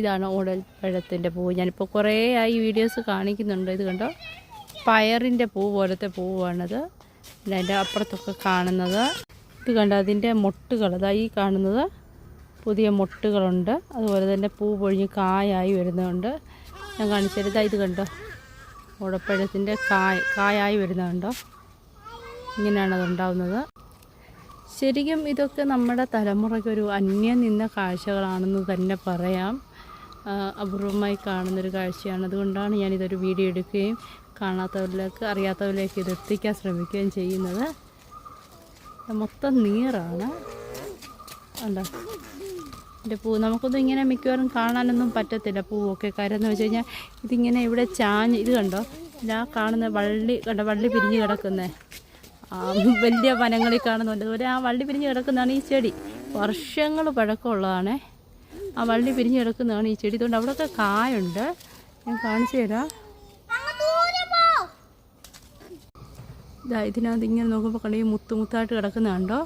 ഇതാണ് ഓടൽപ്പഴത്തിൻ്റെ പൂവ്. ഞാനിപ്പോൾ കുറേ ആയി വീഡിയോസ് കാണിക്കുന്നുണ്ട്. ഇത് കണ്ടോ, പയറിൻ്റെ പൂ പോലത്തെ പൂവാണത്. പിന്നെ അതിൻ്റെ അപ്പുറത്തൊക്കെ കാണുന്നത് ഇത് കണ്ടോ, അതിൻ്റെ മൊട്ടുകൾ, അതായി കാണുന്നത് പുതിയ മൊട്ടുകളുണ്ട്. അതുപോലെ തന്നെ പൂ പൊഴിഞ്ഞ് കായായി വരുന്നുണ്ട്. ഞാൻ കാണിച്ചത് ഇത് കണ്ടോ, ഓടപ്പഴത്തിൻ്റെ കായായി വരുന്നുണ്ടോ, ഇങ്ങനെയാണ് അതുണ്ടാവുന്നത്. ശരിക്കും ഇതൊക്കെ നമ്മുടെ തലമുറയ്ക്കൊരു അന്യം നിന്ന കാഴ്ചകളാണെന്ന് തന്നെ പറയാം. അപൂർവമായി കാണുന്നൊരു കാഴ്ചയാണ്. അതുകൊണ്ടാണ് ഞാനിതൊരു വീഡിയോ എടുക്കുകയും കാണാത്തവരിലേക്ക്, അറിയാത്തവരിലേക്ക് ഇത് എത്തിക്കാൻ ശ്രമിക്കുകയും ചെയ്യുന്നത്. മൊത്തം നീറാണ്. ഉണ്ടോ എൻ്റെ പൂ. നമുക്കൊന്നും ഇങ്ങനെ മിക്കവാറും കാണാനൊന്നും പറ്റത്തില്ല പൂവൊക്കെ. കാര്യം എന്ന് വെച്ച് കഴിഞ്ഞാൽ ഇതിങ്ങനെ ഇവിടെ ചാഞ്ഞ്, ഇത് കണ്ടോ, ഇതാ കാണുന്ന വള്ളി കണ്ടോ, വള്ളി പിരിഞ്ഞ് കിടക്കുന്നത് വലിയ വനങ്ങളിൽ കാണുന്നുണ്ട്. അതുപോലെ ആ വള്ളി പിരിഞ്ഞ് കിടക്കുന്നതാണ് ഈ ചെടി. വർഷങ്ങൾ പഴക്കമുള്ളതാണ്. ആ വള്ളി പിരിഞ്ഞ് കിടക്കുന്നതാണ് ഈ ചെടി. അതുകൊണ്ട് അവിടെയൊക്കെ കായുണ്ട്. ഞാൻ കാണിച്ചു തരാം. ഇതാ ഇതിനകത്ത് ഇങ്ങനെ നോക്കുമ്പോൾ കണ്ടോ, ഈ മുത്തായിട്ട് കിടക്കുന്നതുണ്ടോ.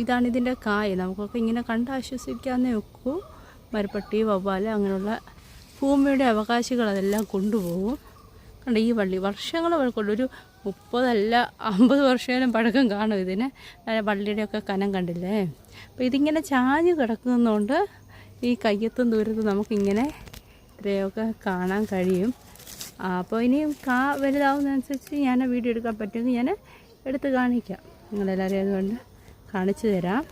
ഇതാണ് ഇതിൻ്റെ കായ്. നമുക്കൊക്കെ ഇങ്ങനെ കണ്ട് ആശ്വസിക്കാന്നേ വെക്കൂ. മരപ്പട്ടി, വവ്വാല്, അങ്ങനെയുള്ള ഭൂമിയുടെ അവകാശികൾ അതെല്ലാം കൊണ്ടുപോകും. കണ്ടോ, ഈ വള്ളി വർഷങ്ങൾ പഴക്കമുള്ളൂ. ഒരു 30 അല്ല 50 വർഷമേലും പഴക്കം കാണും ഇതിന്. വള്ളിയുടെയൊക്കെ കനം കണ്ടില്ലേ. അപ്പോൾ ഇതിങ്ങനെ ചാഞ്ഞ് കിടക്കുന്നതുകൊണ്ട് ഈ കയ്യെത്തും ദൂരത്തും നമുക്കിങ്ങനെ ഇത്രയൊക്കെ കാണാൻ കഴിയും. അപ്പോൾ ഇനിയും വലുതാവുന്നതനുസരിച്ച് ഞാൻ വീഡിയോ എടുക്കാൻ പറ്റുമെങ്കിൽ ഞാൻ എടുത്ത് കാണിക്കാം. നിങ്ങളെല്ലാവരും അതുകൊണ്ട് കാണിച്ചു തരാം.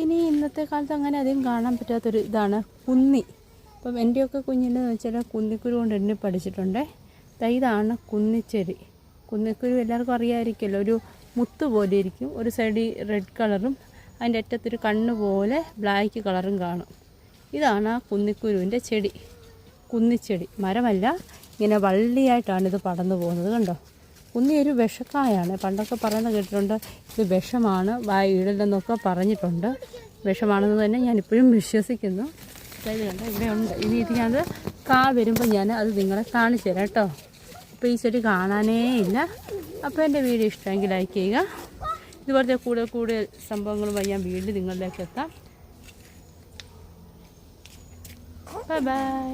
ഇനി ഇന്നത്തെ കാലത്ത് അങ്ങനെ അധികം കാണാൻ പറ്റാത്തൊരു ഇതാണ് കുന്നി. അപ്പം എൻ്റെയൊക്കെ കുഞ്ഞിനെന്ന് വെച്ചാൽ കുന്നിക്കുരു കൊണ്ട് എണ്ണി പഠിച്ചിട്ടുണ്ട്. ഇതാണ് കുന്നിച്ചെടി. കുന്നിക്കുരു എല്ലാവർക്കും അറിയാമായിരിക്കുമല്ലോ. ഒരു മുത്ത് പോലെ ഇരിക്കും. ഒരു സൈഡിൽ റെഡ് കളറും അതിൻ്റെ അറ്റത്തൊരു കണ്ണ് പോലെ ബ്ലാക്ക് കളറും കാണും. ഇതാണ് ആ കുന്നിക്കുരുവിൻ്റെ ചെടി. കുന്നിച്ചെടി മരമല്ല, ഇങ്ങനെ വള്ളിയായിട്ടാണ് ഇത് പടർന്നു പോകുന്നത്. കണ്ടോ, കുന്നി ഒരു വിഷക്കായാണ്. പണ്ടൊക്കെ പറയുന്നത് കേട്ടിട്ടുണ്ട്, ഇത് വിഷമാണ്, വായിടലെന്നൊക്കെ പറഞ്ഞിട്ടുണ്ട്. വിഷമാണെന്ന് തന്നെ ഞാനിപ്പോഴും വിശ്വസിക്കുന്നു. ഇത് കണ്ടോ, ഇവിടെ ഉണ്ട്. ഇനി ഇതിനകത്ത് വരുമ്പോൾ ഞാൻ അത് നിങ്ങളെ കാണിച്ചു തരാം കേട്ടോ. അപ്പോൾ ഈ ചെടി കാണാനേ ഇല്ല. അപ്പോൾ എൻ്റെ വീഡിയോ ഇഷ്ടമെങ്കിൽ ലൈക്ക് ചെയ്യുക. ഇതുപോലത്തെ കൂടുതൽ സംഭവങ്ങളുമായി ഞാൻ വീണ്ടും നിങ്ങളിലേക്ക് എത്താം. Bye bye.